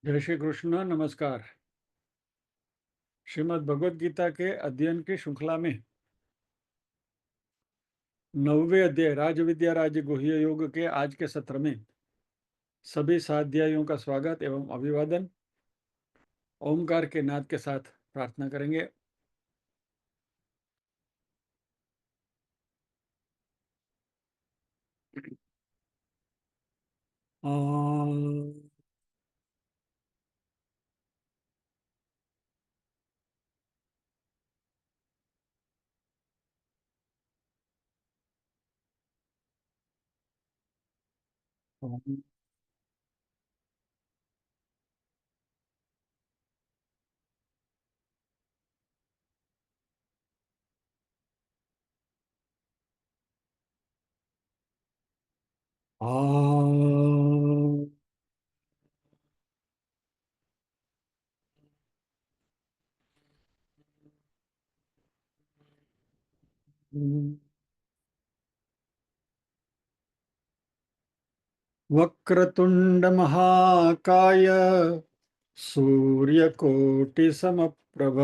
जय श्री कृष्ण। नमस्कार। श्रीमद् भगवद गीता के अध्ययन की श्रृंखला में 9वें अध्याय राजविद्या राज गुह्य योग के आज के सत्र में सभी साध्यायों का स्वागत एवं अभिवादन। ओमकार के नाद के साथ प्रार्थना करेंगे। ओम। ओम। वक्रतुंड महाकाय सूर्यकोटि समप्रभ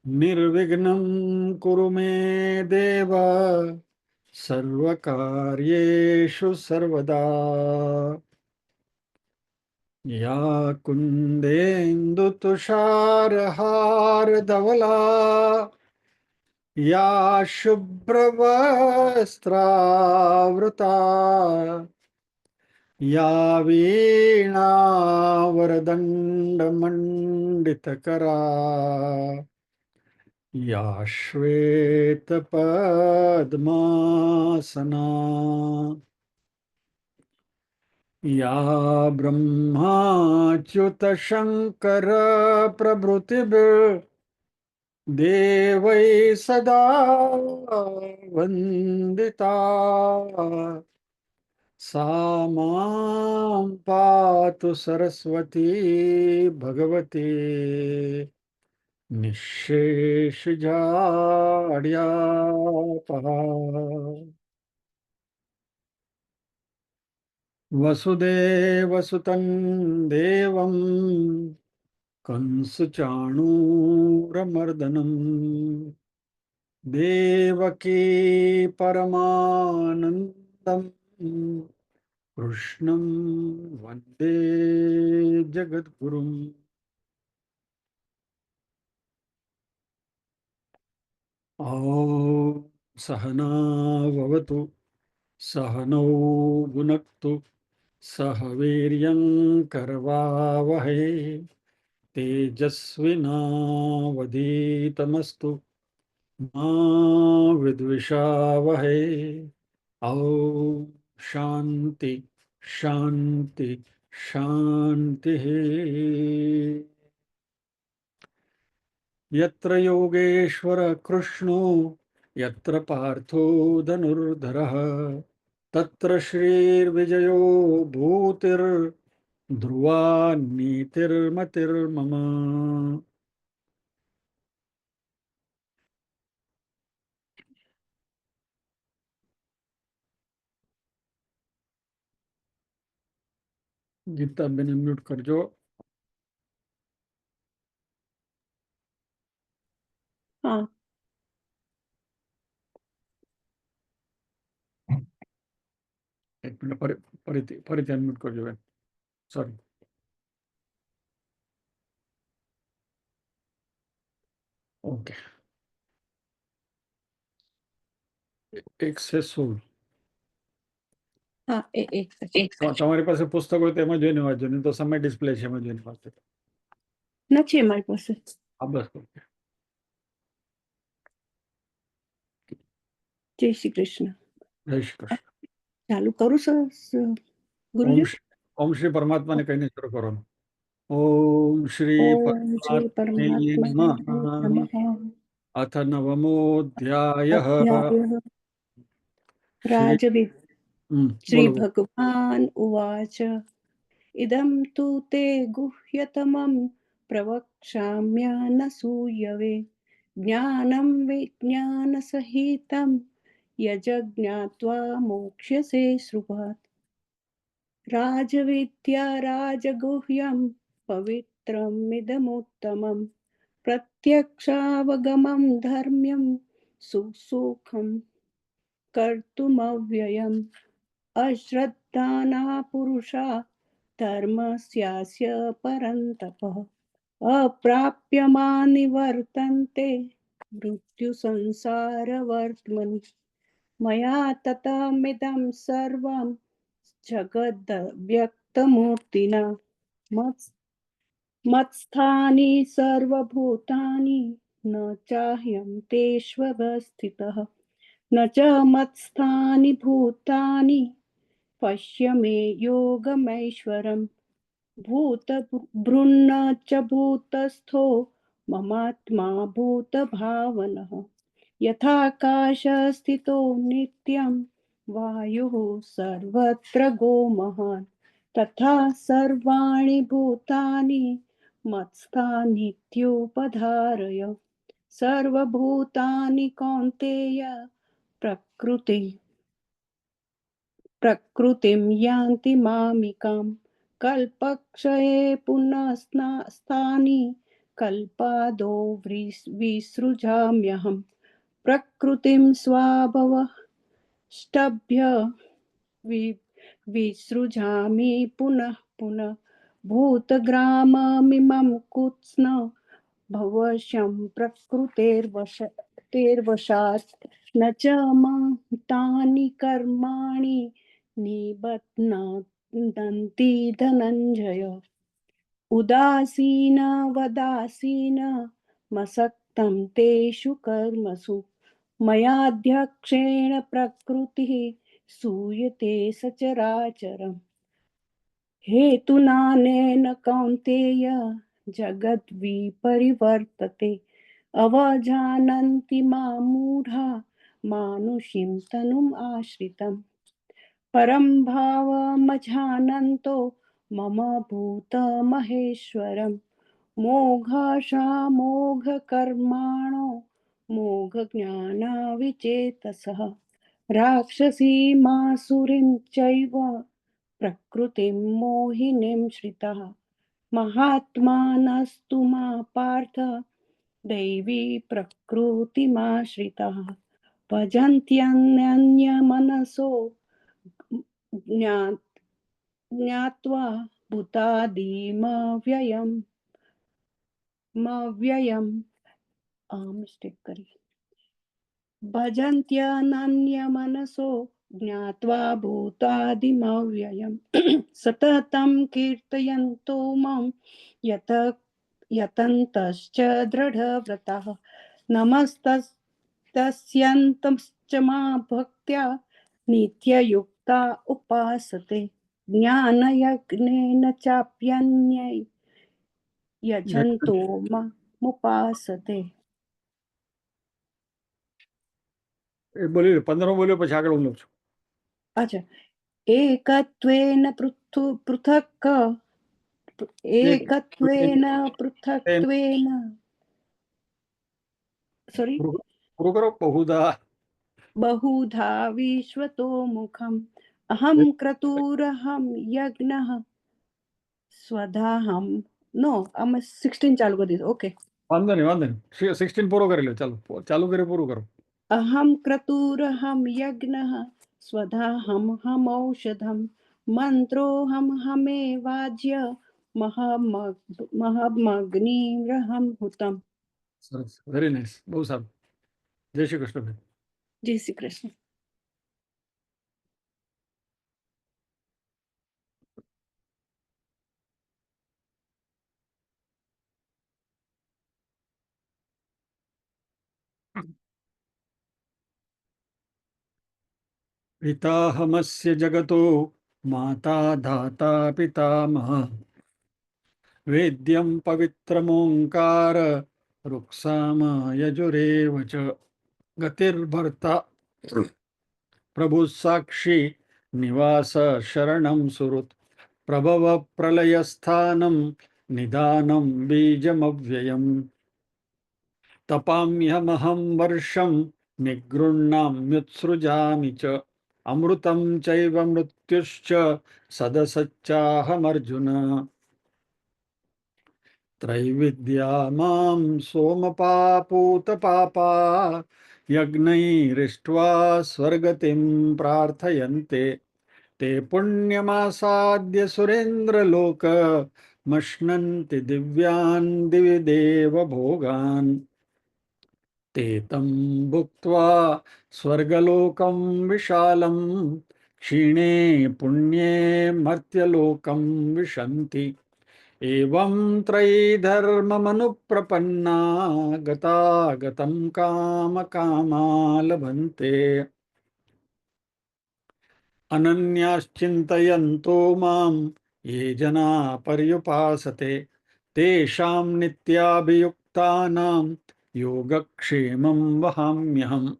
निर्विघ्नं कुरु मे देव सर्वकार्येषु सर्वदा। या कुन्देन्दुतुषारहारधवला या शुभ्रवस्त्रावृता या वीणावरदण्डमण्डितकरा या श्वेतपद्मासना या ब्रह्माच्युतशङ्कर प्रभृतिभिर्देवै सदा वन्दिता सा मां पातु सरस्वती भगवती निःशेषजाड्यापहा। वसुदेवसुतं देवं कंसचाणूरमर्दनं देवकी परमानन्दं कृष्णं वन्दे जगद्गुरुम्। ॐ सहना भवतु सहनौ भुनक्तु सह वीर्यं करवावहै तेजस्विनावधीतमस्तु मा विद्विषावहै। ॐ शान्ति शान्ति शान्तिः। यत्र योगेश्वर कृष्णो यत्र पार्थो धनुर्धरः तत्र श्रीर्विजयो भूतिर्ध्रुवा नीतिर्मतिर्मम। गीता बेन म्यूट कर जो। हाँ, एक मिनट फरीથી अनम्यूट कर जो। सॉरी। ओके। 1 से 16 हाँ, एक सेकंड તમારી પાસે પુસ્તક હોય તો એમાં જોઈને વાંચજો, નહીં તો સમય ડિસ્પ્લે છે એમાં જોઈને વાંચજો। નથી અમારી પાસે। હા બસ ઓકે। જય શ્રી કૃષ્ણ। જય શ્રી કૃષ્ણ। ચાલુ કરું સર ओम ગુરુજી? ओम श्री परमात्मा ने कहीने शुरू करो। ओम श्री ઓમ શ્રી परमात्मने પરમાત્મને नमः। નમઃ। अथ नवमोऽध्यायः। अध्यायः श्री राजविद् श्री बोलो। भगवान उवाच इदं तु ते गुह्यतमं प्रवक्ष्याम्यनसूयवे ज्ञानं विज्ञानसहितं यज्ञात्वा मोक्ष्यसे श्रुभात्। राजविद्या राजगुह्यं पवित्रमिदमुत्तमं प्रत्यक्षावगमं धर्म्यं सुसुखं कर्तुमव्ययम् अश्रद्धाना पुरुषा धर्मस्यास्य परन्तपः अप्राप्यमानि वर्तन्ते मृत्युसंसारवर्त्मनि मया ततमिदं सर्वं जगद्व्यक्तमूर्तिना मत्स्थानि सर्वभूतानि न चाह्यं तेष्वस्थितः न च मत्स्थानि भूतानि पश्य मे योगमैश्वरम् भूतभृन्न च भूतस्थो ममात्मा भूतभावनः यथाकाशस्थितो नित्यं वायुः सर्वत्र गोमहान् तथा सर्वाणि भूतानि मत्स्थानीत्युपधारय सर्वभूतानि कौन्तेय प्रकृति प्रकृतिं यान्ति मामिकां कल्पक्षये पुनस्तानि कल्पादो विसृजाम्यहं प्रकृतिं स्वाभवष्टभ्य विसृजामि पुनः पुनः भूतग्राममिमं कुत्स्न भवशं प्रकृतेर्वशात् न च मां तानि कर्माणि निबध्नन्ति धनञ्जय उदासीनवदासीनमसक्तं तेषु कर्मसु मयाध्यक्षेण प्रकृतिः सूयते सचराचरम् हेतुनानेन कौन्तेय जगद्विपरिवर्तते अवजानन्ति मां मूढा मानुषीं तनुम् आश्रितम् परं भावमजानन्तो मम भूतमहेश्वरं मोघाशामोघकर्माणो मोघज्ञानाविचेतसः राक्षसीमासुरीं चैव प्रकृतिं मोहिनीं श्रितः महात्मानस्तु मा पार्थ दैवी प्रकृतिमाश्रिताः भजन्त्यन्यमनसो ज्ञात्वा भूतादिमव्ययम् मिस्टेक करी भजन्त्यनन्यमनसो ज्ञात्वा भूतादिमव्ययम् सततं कीर्तयन्तो मां यतन्तश्च दृढव्रताः नमस्तस्यन्तश्च मा भक्त्या नित्ययुक्ता उपासते ज्ञानयज्ञेन चाप्यन्यै यजन्तो मामुपासते બોલ્યો 15 બોલ્યો પછી આગળ હું લઉં છું. अच्छा एकत्वेन पृथक्त्वेन सॉरी પૂરું કરો. बहुधा विश्वतो मुखम् अहं क्रतुरहं यज्ञः स्वधाहं नो 16 चालू कर दीजिए ओके વાંધો નહીં 16 પૂરો કરી લો. ચાલુ કરી પૂરું કરો. अहं क्रतुरहं यज्ञः स्वधाहं हमौषधं मन्त्रोऽहं हमेवाज्य महमग्निरहं हुतम् સરસ, વેરી નાઇસ, બહુ સારું. જય શ્રી કૃષ્ણ. जय श्री कृष्ण पिताहमस्य जगतो माता धाता पितामह वेद्यं पवित्रमोङ्कार रुक्साम यजुरेव च गतिर्भर्ता प्रभुः साक्षी निवास शरणं सुहृत् प्रभव प्रलयस्थानं निदानं बीजमव्ययम् तपाम्यहमहं वर्षं निगृह्णाम्युत्सृजामि च अमृतं चैव मृत्युश्च सदसच्चाहमर्जुन। त्रैविद्या मां सोमपापूतपापा यज्ञैरिष्ट्वा स्वर्गतिं प्रार्थयन्ते। ते पुण्यमासाद्य सुरेन्द्रलोक मश्नन्ति दिव्यान् दिवि देवभोगान्। ते तं भुक्त्वा स्वर्गलोकं विशालं क्षीणे पुण्ये मर्त्यलोकं विशन्ति। एवं त्रयी धर्ममनुप्रपन्ना गतागतं कामकामा लभन्ते। अनन्याश्चिन्तयन्तो मां ये जना पर्युपासते तेषां नित्याभियुक्तानां योगक्षेमं वहाम्यहम्।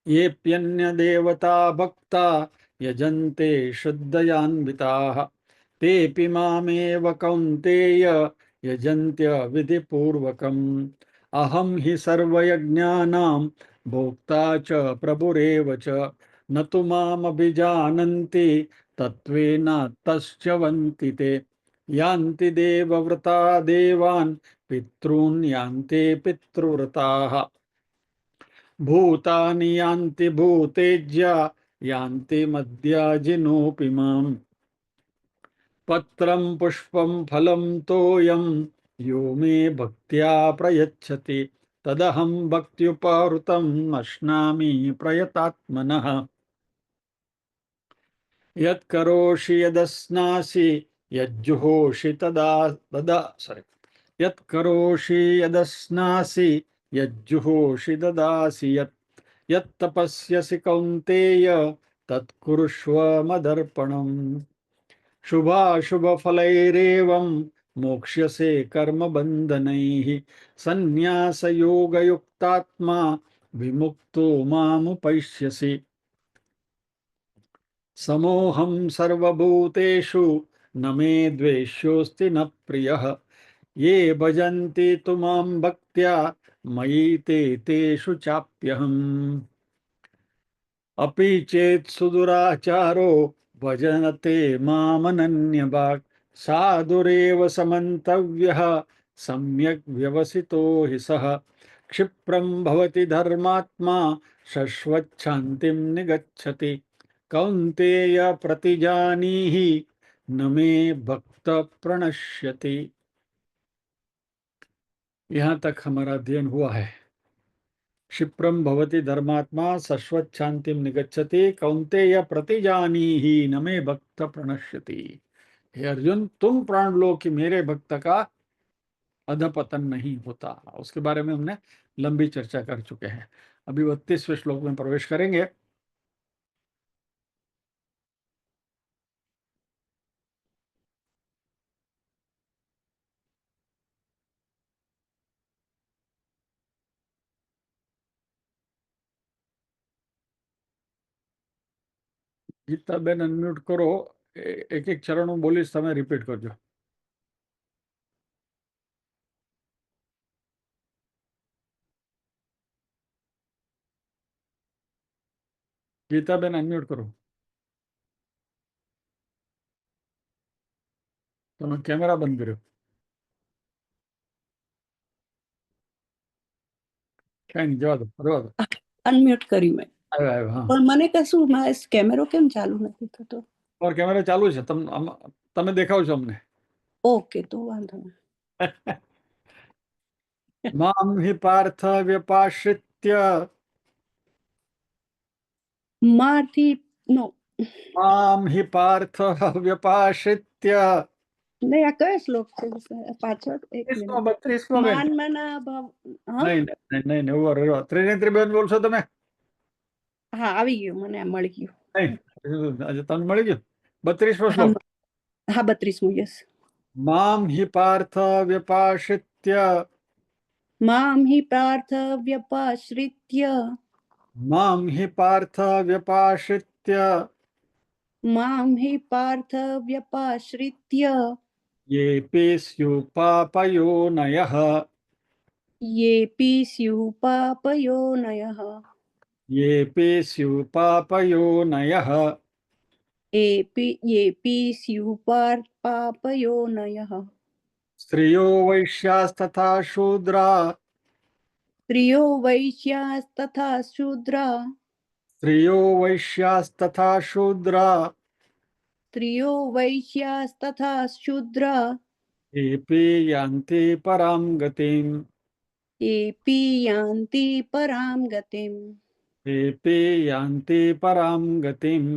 येऽप्यन्यदेवता भक्ता यजन्ते शुद्धयान्विताः तेऽपि मामेव कौन्तेय यजन्त्य विधिपूर्वकम्। अहं हि सर्वयज्ञानां भोक्ता च प्रभुरेव च न तु मामभिजानन्ति तत्त्वेन तश्च ते। यान्ति देवव्रता देवान् पितॄन् यान्ति पितृव्रताः। भूतानि यान्ति भूतेज्या यान्ति मद्याजिनोऽपि माम्। पत्रं पुष्पं फलं तोयं यो मे भक्त्या प्रयच्छति तदहं भक्त्युपहृतम् अश्नामि प्रयतात्मनः। यत्करोषि यदस्नासि यज्जुहोषि तदा तदा sorry यत्करोषि यदस्नासि यज्जुहोषि ददासि यत्तपस्यसि कौन्तेय तत्कुरुष्व मदर्पणम्। शुभाशुभफलैरेवं मोक्ष्यसे कर्मबन्धनैः सन्न्यासयोगयुक्तात्मा विमुक्तो मामुपैष्यसि। समोऽहं सर्वभूतेषु न मे द्वेष्योऽस्ति न प्रियः। ये भजन्ति तु मां भक्त्या मयि ते तेषु चाप्यहम्। अपि चेत् सुदुराचारो भजनते मामनन्यभाक् साधुरेव समन्तव्यः सम्यक् व्यवसितो हि सः। क्षिप्रं भवति धर्मात्मा शश्वच्छान्तिं निगच्छति कौन्तेय प्रतिजानीहि न मे भक्त प्रणश्यति। यहाँ तक हमारा अध्ययन हुआ है। क्षिप्रम भवति धर्मात्मा शश्वत शांतिम निगच्छति कौन्तेय प्रतिजानीहि न मे भक्त प्रणश्यति। हे अर्जुन, तुम प्राण लो कि मेरे भक्त का अधपतन नहीं होता। उसके बारे में हमने लंबी चर्चा कर चुके हैं। अभी 32वें श्लोक में प्रवेश करेंगे। गीता बेन अनम्यूट करो। एक एक चरणों बोलीश तमे रिपीट करजो। गीता बेन अनम्यूट करो। તમે કેમેરા બંધ કર્યો? કઈ નહીં, જવા દો, રહેવા દો. અનમ્યુટ કર્યું મેં. આવ્યો આવ્યો, હા. પણ મને કશું કેમેરો કેમ ચાલુ નથી થતો? તમારો કેમેરા ચાલુ છે, તમે દેખાવ છો અમને. ઓકે, તો વાંધો નહીં. मां हि पार्थ व्यपाश्रित्य મારથી નો मां हि पार्थ व्यपाश्रित्य નહીં, આ કયો શ્લોક છે પાછળ? એક 30મો મિનિટ. 32મો બેન. માનમના ભાવ. હા નહીં નહીં નહીં નહીં, ઉભો રહ્યો. ત્રિનેત્રી બેન બોલશો તમે? હા, આવી ગયું, મને આ મળી ગયું. નહીં, આજે તમને મળી ગયું. 32મો હા શ્લોક. હા, 32મું. યસ. मां हि पार्थ व्यपाश्रित्य મામ હિ પાર્થ વ્યપાશ્રિત્ય मां हि पार्थ व्यपाश्रित्य माम हि पार्थ व्यपाश्रित्य येऽपि स्युपापयोनयः येऽपि स्युः पापयोनयः येऽपि स्युः पापयोनयः येऽपि स्युः पापयोनयः स्त्रियो वैश्यास्तथा शूद्रा स्त्रियो वैश्यास्तथा शूद्रा स्त्रियो वैश्यास्तथा शूद्रा स्त्रियो वैश्यास्तथा शूद्रा येऽपि यान्ति परां गतिम् येऽपि यान्ति परां गतिम् येऽपि यान्ति परां गतिम्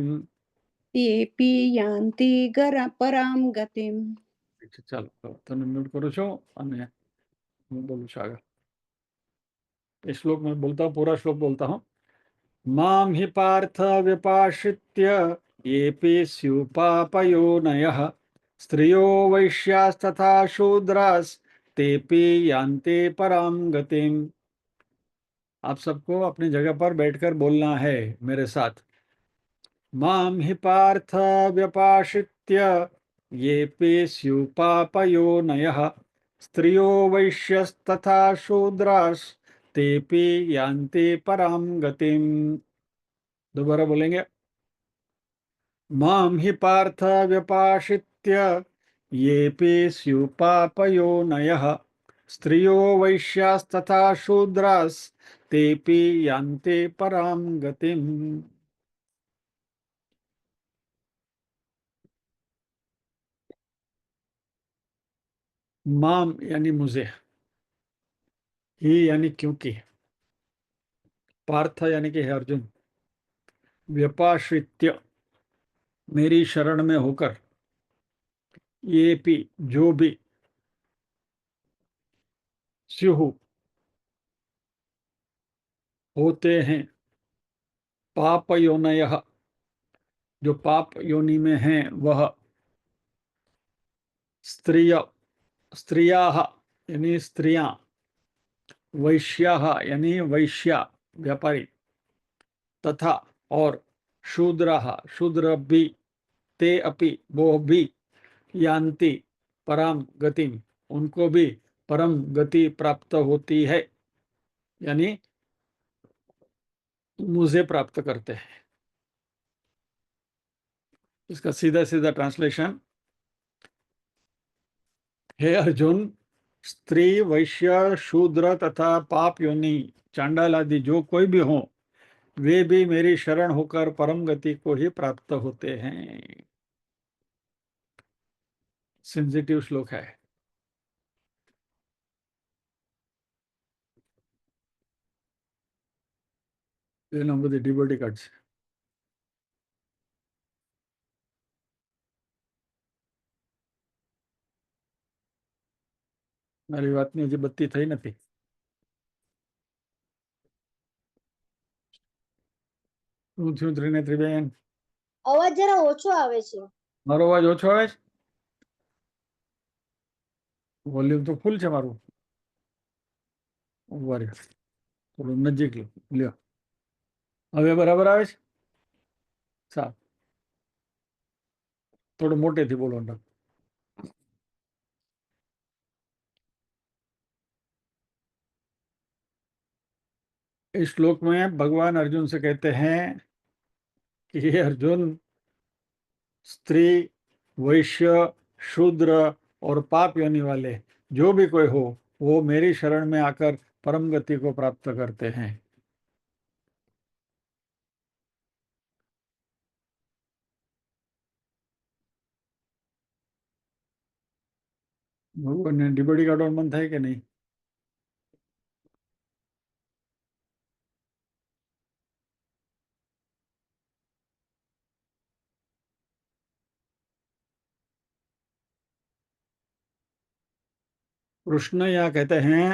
येऽपि यान्ति परां गतिम् ચાલો તમે મ્યુટ કરું છું અને હું બોલું છું આગળ ये श्लोक मैं बोलता हूँ पूरा श्लोक बोलता हूँ माम हि पार्थ व्यपाश्रित्य येऽपि स्युः पापयोनयः स्त्रियो वैश्यास्तथा शूद्रास्तेऽपि यान्ति परां गतिम् आप सबको अपनी जगह पर बैठकर बोलना है मेरे साथ माम हि पार्थ व्यपाश्रित्य येऽपि स्युः पापयोनयः स्त्रियो वैश्यस्तथा शूद्रास्तेऽपि यान्ति परां गतिम् दोबारा बोलेंगे मां हि पार्थ व्यपाश्रित्य येऽपि स्युः पापयोनयः स्त्रियो वैश्यास्तथा शूद्रास्तेऽपि यान्ति परां गतिम् माम यानी मुझे, ही यानी क्योंकि, पार्थ यानी कि हे अर्जुन, व्यपाश्रित्य मेरी शरण में होकर, ये भी जो भी, स्युः होते हैं, पाप योनयः जो पाप योनि में हैं वह, स्त्रिय स्त्रियाः यानी स्त्रियां, वैश्याः यानी वैश्या व्यापारी, तथा और शूद्राः शूद्र भी, ते अपि वो भी, यान्ति परम गतिम उनको भी परम गति प्राप्त होती है, यानी मुझे प्राप्त करते हैं। इसका सीधा सीधा ट्रांसलेशन, हे अर्जुन, स्त्री वैश्य शूद्र तथा पाप योनि चांडाल आदि जो कोई भी हो, वे भी मेरी शरण होकर परम गति को ही प्राप्त होते हैं। सेंसिटिव श्लोक है। એના બધી ડિબોડી કાઢશે। મારી વાતની હજી બત્તી થઈ નથી। શું થયું ત્રિનેત્રીબેન? અવાજ જરા ઓછો આવે છે। મારો અવાજ ઓછો આવે છે? વોલ્યુમ તો ફૂલ છે મારું। ઉભા રહ્યો, થોડું નજીક લ્યો। હવે બરાબર આવે છે? સારું, થોડું મોટેથી બોલો। इस श्लोक में भगवान अर्जुन से कहते हैं कि हे अर्जुन, स्त्री वैश्य शूद्र और पाप योनि वाले जो भी कोई हो, वो मेरी शरण में आकर परम गति को प्राप्त करते हैं। भगवान ने डिबड़ी काढवा मन થાય કે નહીં? कृष्ण यहाँ कहते हैं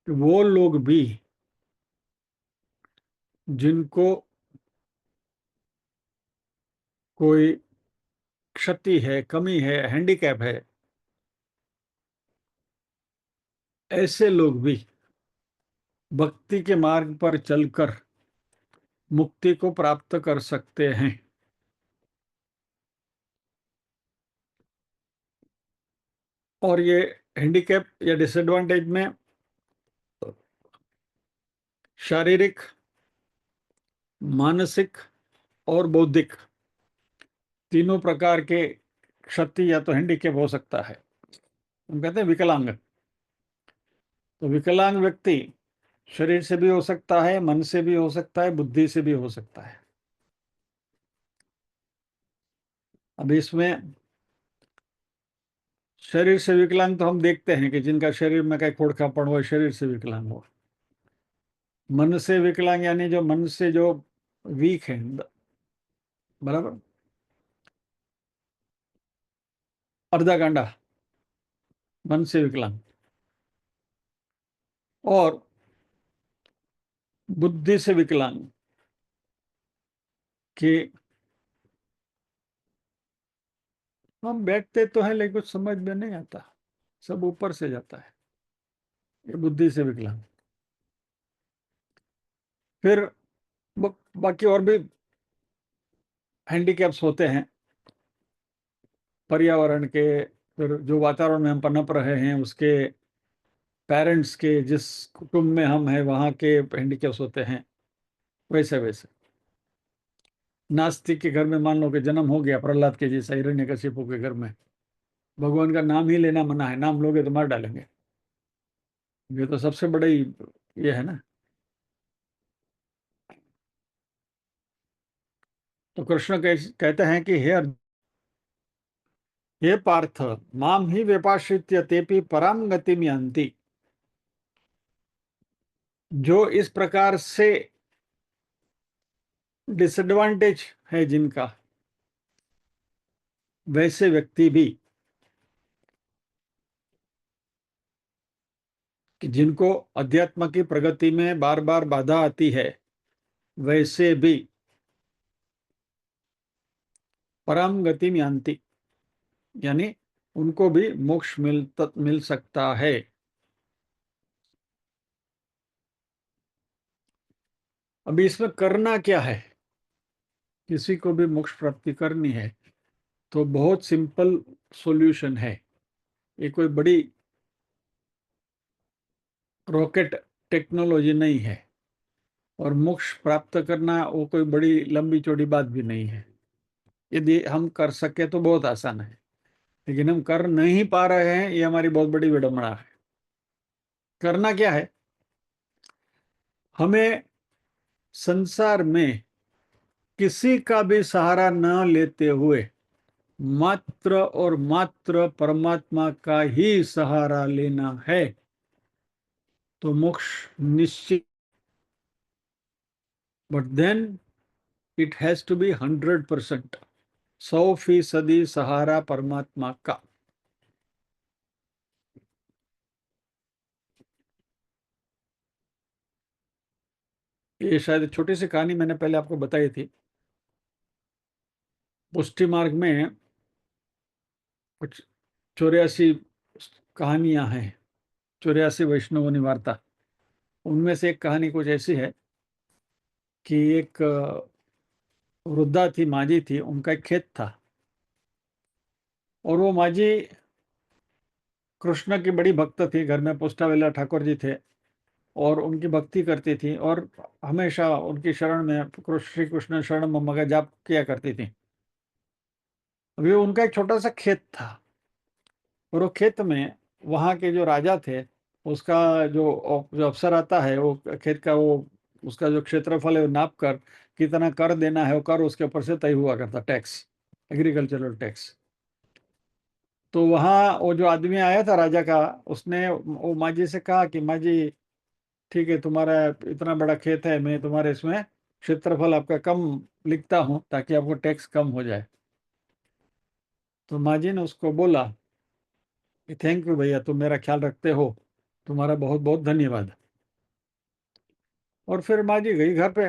कि वो लोग भी जिनको कोई क्षति है, कमी है, हैंडीकैप है, ऐसे लोग भी भक्ति के मार्ग पर चलकर मुक्ति को प्राप्त कर सकते हैं। और ये हैंडीकैप या डिसएडवांटेज में शारीरिक, मानसिक और बौद्धिक तीनों प्रकार के क्षति या तो हैंडीकैप हो सकता है। हम कहते हैं विकलांग। तो विकलांग व्यक्ति शरीर से भी हो सकता है, मन से भी हो सकता है, बुद्धि से भी हो सकता है। अब इसमें शरीर से विकलांग तो हम देखते हैं कि जिनका शरीर में कहीं खोड़खापड़ हो, शरीर से विकलांग हो। मन से विकलांग यानी जो मन से जो वीक है, बराबर, अर्धा गांडा, मन से विकलांग। और बुद्धि से विकलांग कि हम बैठते तो हैं लेकिन कुछ समझ में नहीं आता, सब ऊपर से जाता है, ये बुद्धि से विकलांग। फिर बाकी और भी हैंडीकैप्स होते हैं पर्यावरण के, फिर जो वातावरण में हम पनप रहे हैं उसके, पेरेंट्स के, जिस कुटुंब में हम हैं वहाँ के हैंडीकैप्स होते हैं। वैसे वैसे नास्तिक के घर में मान लो कि जन्म हो गया प्रहलाद के जैसा, हिरण्यकशिपु के घर में, भगवान का नाम ही लेना मना है, नाम लोगे तो मार डालेंगे। ये तो सबसे बड़ा ही ये है ना। तो कृष्ण कहते हैं कि हे पार्थ, माम ही व्यपाश्रित्य तेपि पराम गतिम यान्ति। जो इस प्रकार से डिसएडवांटेज है जिनका, वैसे व्यक्ति भी, कि जिनको अध्यात्म की प्रगति में बार बार बाधा आती है, वैसे भी परम गति में यान्ति, यानी उनको भी मोक्ष मिल सकता है। अभी इसमें करना क्या है, किसी को भी मोक्ष प्राप्ति करनी है तो बहुत सिंपल सॉल्यूशन है। ये कोई बड़ी रॉकेट टेक्नोलॉजी नहीं है, और मोक्ष प्राप्त करना वो कोई बड़ी लंबी चौड़ी बात भी नहीं है। यदि हम कर सके तो बहुत आसान है, लेकिन हम कर नहीं पा रहे हैं, ये हमारी बहुत बड़ी विडंबना है। करना क्या है, हमें संसार में किसी का भी सहारा न लेते हुए मात्र और मात्र परमात्मा का ही सहारा लेना है, तो मोक्ष निश्चित। But then it has to be 100%, 100% सहारा परमात्मा का। ये शायद छोटी सी कहानी मैंने पहले आपको बताई थी। पुष्टि मार्ग में कुछ 84 कहानियां हैं, 84 वैष्णवों वार्ता। उनमें से एक कहानी कुछ ऐसी है कि एक वृद्धा थी, माजी थी, उनका एक खेत था, और वो माजी कृष्ण की बड़ी भक्त थी। घर में पुष्टावेला ठाकुर जी थे और उनकी भक्ति करती थी, और हमेशा उनकी शरण में श्री कृष्ण शरण मम का जाप किया करती थी। अभी उनका एक छोटा सा खेत था, और वो खेत में वहाँ के जो राजा थे, उसका जो अफसर आता है, वो खेत का वो उसका जो क्षेत्रफल है वो नाप कर कितना कर देना है, वो कर उसके ऊपर से तय हुआ करता, टैक्स, एग्रीकल्चरल टैक्स। तो वहाँ वो जो आदमी आया था राजा का, उसने वो माँ जी से कहा कि माँ जी, ठीक है, तुम्हारा इतना बड़ा खेत है, मैं तुम्हारे इसमें क्षेत्रफल आपका कम लिखता हूँ ताकि आपको टैक्स कम हो जाए। तो माँ जी ने उसको बोला कि थैंक यू भैया, तुम मेरा ख्याल रखते हो, तुम्हारा बहुत बहुत धन्यवाद। और फिर माँ जी गई घर पे।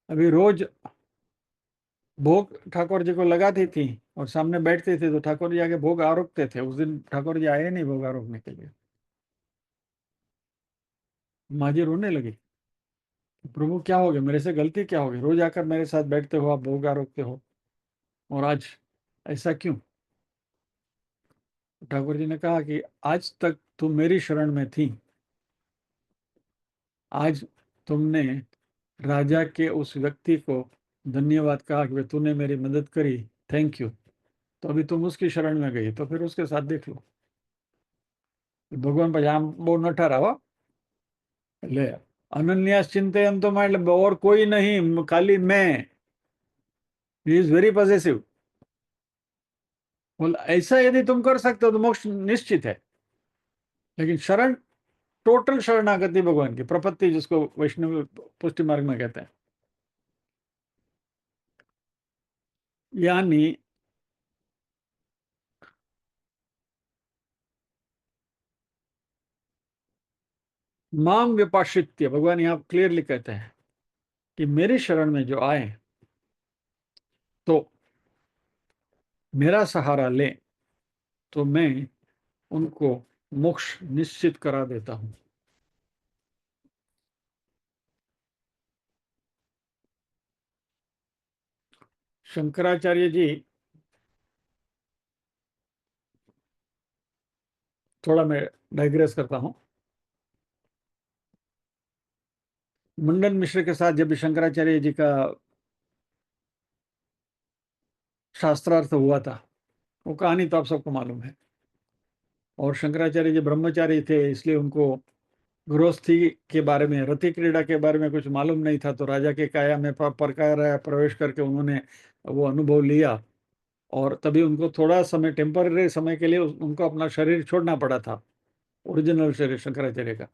अभी रोज भोग ठाकुर जी को लगाती थी और सामने बैठते थे, तो ठाकुर जी आके भोग आरोपते थे। उस दिन ठाकुर जी आए नहीं भोग आरोपने के लिए। माँ जी रोने लगी, प्रभु क्या हो गया, मेरे से गलती क्या हो गई, रोज आकर मेरे साथ बैठते हो, आप भोग आरोपते हो, और आज ऐसा क्यों। ठाकुर जी ने कहा कि आज तक तुम मेरी शरण में थी, आज तुमने राजा के उस व्यक्ति को धन्यवाद कहा कि तूने मेरी मदद करी, थैंक यू, तो अभी तुम उसकी शरण में गई, तो फिर उसके साथ देख लो। भगवान પછી આમ બહુ નઠા રહો એટલે અનન્યાસ ચિંતયંતોમાં એટલે और कोई नहीं, खाली मैं, ही इज वेरी पॉजिटिव। बोल ऐसा यदि तुम कर सकते हो तो मोक्ष निश्चित है। लेकिन शरण, टोटल शरणागति भगवान की प्रपत्ति, जिसको वैष्णव पुष्टि मार्ग में कहते हैं, यानी माम व्यपाश्रित्य, भगवान यहाँ क्लियरली कहते हैं कि मेरी शरण में जो आए तो मेरा सहारा ले, तो मैं उनको मोक्ष निश्चित करा देता हूं। शंकराचार्य जी, थोड़ा मैं डाइग्रेस करता हूं। मंडन मिश्र के साथ जब शंकराचार्य जी का शास्त्रार्थ हुआ था, वो कहानी तो आप सबको मालूम है। और शंकराचार्य जी ब्रह्मचारी थे, इसलिए उनको गृहस्थी के बारे में, रति क्रीड़ा के बारे में कुछ मालूम नहीं था। तो राजा के काया में परकाया प्रवेश करके उन्होंने वो अनुभव लिया, और तभी उनको थोड़ा समय, टेम्पररी समय के लिए उनको अपना शरीर छोड़ना पड़ा था, ओरिजिनल शरीर शंकराचार्य का,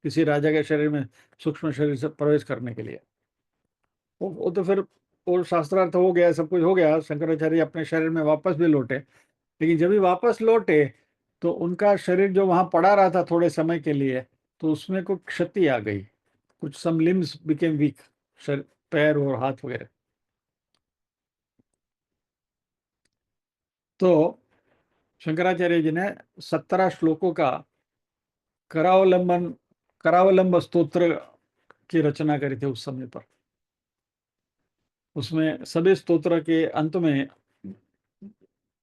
किसी राजा के शरीर में सूक्ष्म शरीर से प्रवेश करने के लिए। वो तो फिर वो शास्त्रार्थ हो गया, सब कुछ हो गया, शंकराचार्य अपने शरीर में वापस भी लौटे। लेकिन जब भी वापस लौटे तो उनका शरीर जो वहां पड़ा रहा था थोड़े समय के लिए, तो उसमें कुछ क्षति आ गई, कुछ सम लिम्स बिकेम वीक, पैर और हाथ वगैरह। तो शंकराचार्य जी ने 17 श्लोकों का करावलंब स्तोत्र की रचना करी थी उस समय पर। उसमें सभी स्तोत्र के अंत में,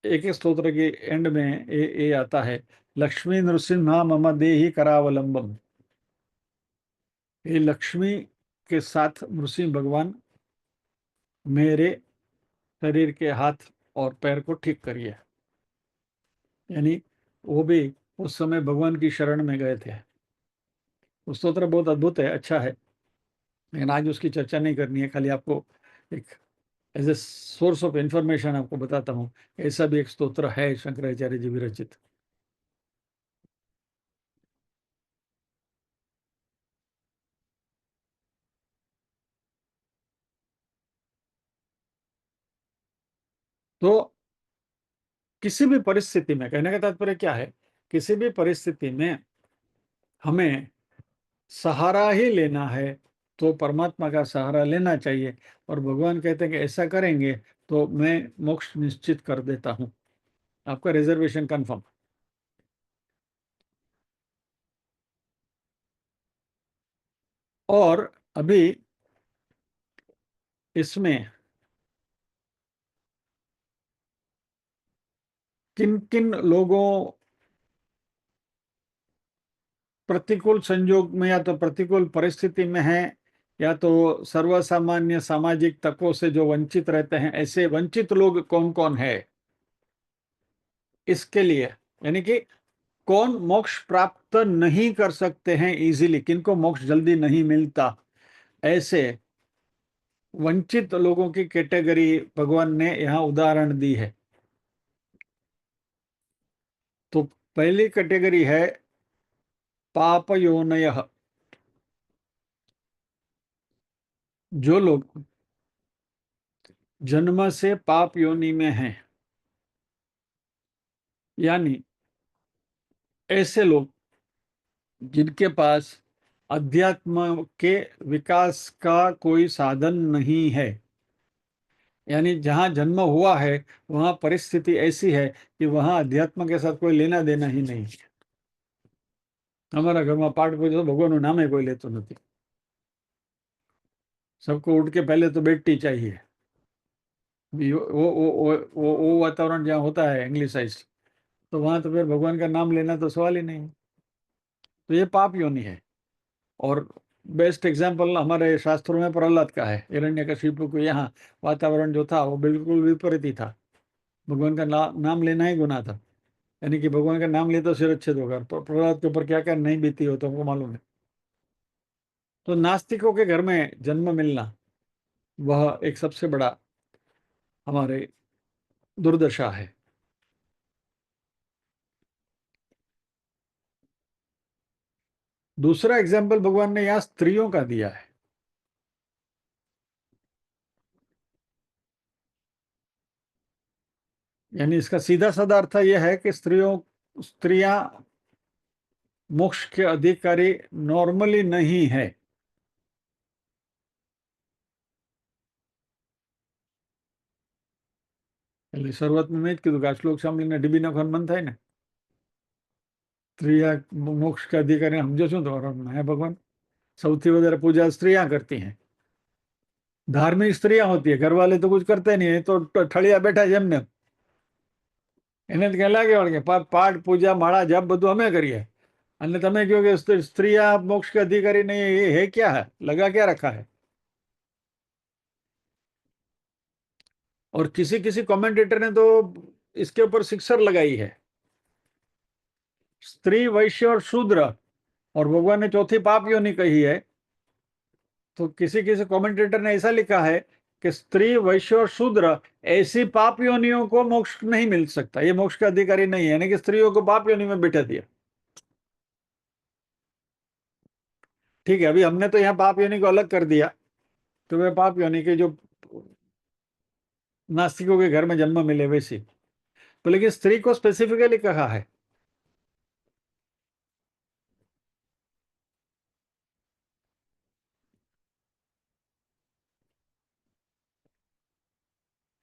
एक एक स्तोत्र के एंड में ये आता है, लक्ष्मी नृसिंहा मम देहि करावलंबम। ये लक्ष्मी के साथ नृसिंह भगवान मेरे शरीर के हाथ और पैर को ठीक करिए। यानी वो भी उस समय भगवान की शरण में गए थे। वो स्तोत्र बहुत अद्भुत है, अच्छा है, लेकिन आज उसकी चर्चा नहीं करनी है। खाली आपको एक as a source of information आपको बताता हूँ, ऐसा भी एक स्तोत्र है शंकराचार्य जी विरचित। तो किसी भी परिस्थिति में, कहने का तात्पर्य क्या है, किसी भी परिस्थिति में हमें सहारा ही लेना है तो परमात्मा का सहारा लेना चाहिए। और भगवान कहते हैं कि ऐसा करेंगे तो मैं मोक्ष निश्चित कर देता हूं, आपका रिजर्वेशन कंफर्म। और अभी इसमें किन किन लोगों प्रतिकूल संयोग में या तो प्रतिकूल परिस्थिति में है, या तो सर्वसामान्य सामाजिक तत्वों से जो वंचित रहते हैं, ऐसे वंचित लोग कौन कौन है, इसके लिए, यानी कि कौन मोक्ष प्राप्त नहीं कर सकते हैं इजीली, किनको मोक्ष जल्दी नहीं मिलता, ऐसे वंचित लोगों की कैटेगरी भगवान ने यहां उदाहरण दी है। तो पहली कैटेगरी है पापयोनयः। जो लोग जन्म से पाप योनि में हैं, यानी ऐसे लोग जिनके पास अध्यात्म के विकास का कोई साधन नहीं है, यानी जहां जन्म हुआ है वहां परिस्थिति ऐसी है कि वहां अध्यात्म के साथ कोई लेना देना ही नहीं है। हमारा घर में पाठ पूजा तो भगवान नाम है कोई लेतो नहीं, सबको उठ के पहले तो बेटी चाहिए। वो वातावरण जहाँ होता है इंग्लिशाइज, तो वहां तो फिर भगवान का नाम लेना तो सवाल ही नहीं है। तो ये पाप योनि है। और बेस्ट एग्जाम्पल हमारे शास्त्रों में प्रहलाद का है। हिरण्यकशिपु को यहाँ वातावरण जो था वो बिल्कुल विपरीत ही था। भगवान का नाम लेना ही गुनाह था, यानी कि भगवान का नाम लिए तो सिरच्छेद होगा। प्रहलाद के ऊपर क्या क्या नहीं बीती हो तो हमको मालूम है। तो नास्तिकों के घर में जन्म मिलना वह एक सबसे बड़ा हमारे दुर्दशा है। दूसरा एग्जाम्पल भगवान ने यहाँ स्त्रियों का दिया है। यानी इसका सीधा साधा अर्थ यह है कि स्त्रियां मोक्ष के अधिकारी नॉर्मली नहीं है। એટલે શરૂઆતમાં મેં જ કીધું કે આ શ્લોક સાંભળીને ડીબી નાખવાનું મન થાય ને, સ્ત્રીયા મોક્ષ કે અધિકારી સમજો શું તમારો? હે ભગવાન, સૌથી વધારે પૂજા સ્ત્રીયા કરતી हैं। धार्मिक स्त्रियां होती है, घर वाले तो कुछ करते नहीं है, तो ठड़िया बैठा है એમને। એને તો ક્યાં લાગે વળગે પાઠ પૂજા માળા જપ બધું અમે કરીએ, અને તમે કહો કે સ્ત્રીયા મોક્ષ के अधिकारी नहीं है, ये है क्या है? लगा क्या रखा है? और किसी किसी कमेंटेटर ने तो इसके ऊपर सिक्सर लगाई है, स्त्री वैश्य और शूद्र, और भगवान ने चौथी पाप योनि कही है। तो किसी किसी कमेंटेटर ने ऐसा लिखा है कि स्त्री वैश्य और शूद्र ऐसी पाप योनियों को मोक्ष नहीं मिल सकता, ये मोक्ष का अधिकारी नहीं है, यानी कि स्त्रियों को पाप योनि में बिठा दिया। ठीक है, अभी हमने तो यहाँ पाप योनि को अलग कर दिया, तो वे पाप योनि के जो नास्तिकों के घर में जन्म मिले वैसी, तो लेकिन स्त्री को स्पेसिफिकली कहा है।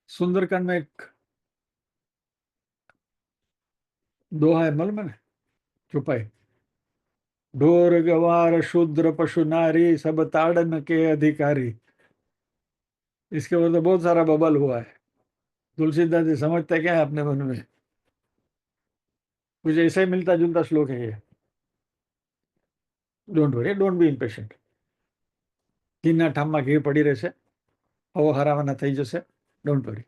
सुंदरकांड में एक दोहा है, मालूम है ना? छुपाई, ढोर गवार शूद्र पशु नारी सब ताड़न के अधिकारी। इसके ऊपर तो बहुत सारा बबल हुआ है। तुलसीदास जी समझते क्या है अपने मन में? कुछ ऐसा ही मिलता जुलता श्लोक है ये। Don't worry, don't be impatient. ઘીના ઠામમાં ઘી પડી રહેશે, હવો હરાવાના થઈ જશે, ડોન્ટ વરી।